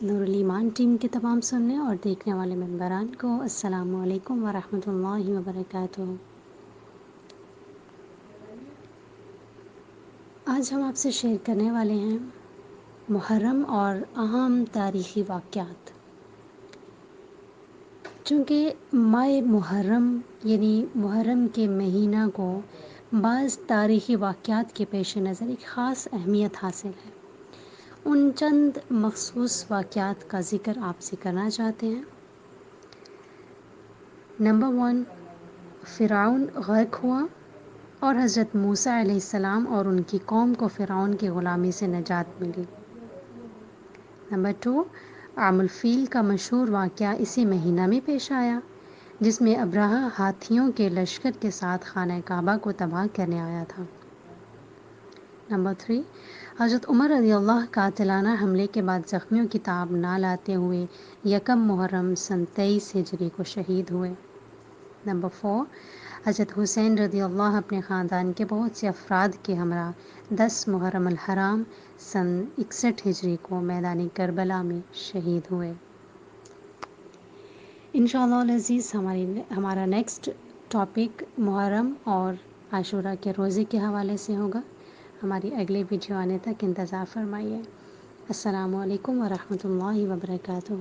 نور الایمان team کے تمام سننے اور دیکھنے والے ممبران کو السلام علیکم ورحمۃ اللہ وبرکاتہ۔ آج ہم آپ سے شیئر کرنے والے ہیں محرم اور اہم تاریخی واقعات۔ چونکہ ماہ محرم یعنی محرم کے مہینہ کو بعض تاریخی واقعات کے پیش نظر ایک خاص اہمیت حاصل ہے، ان چند مخصوص واقعات کا ذکر آپ سے کرنا چاہتے ہیں۔ نمبر 1، فرعون غرق ہوا اور حضرت موسیٰ علیہ السلام اور ان کی قوم کو فرعون کی غلامی سے نجات ملی۔ نمبر 2، عام الفیل کا مشہور واقعہ اسی مہینہ میں پیش آیا، جس میں ابرہہ ہاتھیوں کے لشکر کے ساتھ خانہ کعبہ کو تباہ کرنے آیا تھا۔ نمبر 3، حضرت عمر رضی اللہ قاتلانہ حملے کے بعد زخمیوں کی تاب نہ لاتے ہوئے یکم محرم سن 23 ہجری کو شہید ہوئے۔ نمبر 4، حضرت حسین رضی اللہ اپنے خاندان کے بہت سے افراد کے ہمراہ 10 محرم الحرام سن 61 ہجری کو میدان کربلا میں شہید ہوئے۔ انشاءاللہ العزیز ہمارا نیکسٹ ٹاپک محرم اور عاشورہ کے روزے کے حوالے سے ہوگا۔ ہماری اگلی ویڈیو آنے تک انتظار فرمائیے۔ السلام علیکم ورحمۃ اللہ وبرکاتہ۔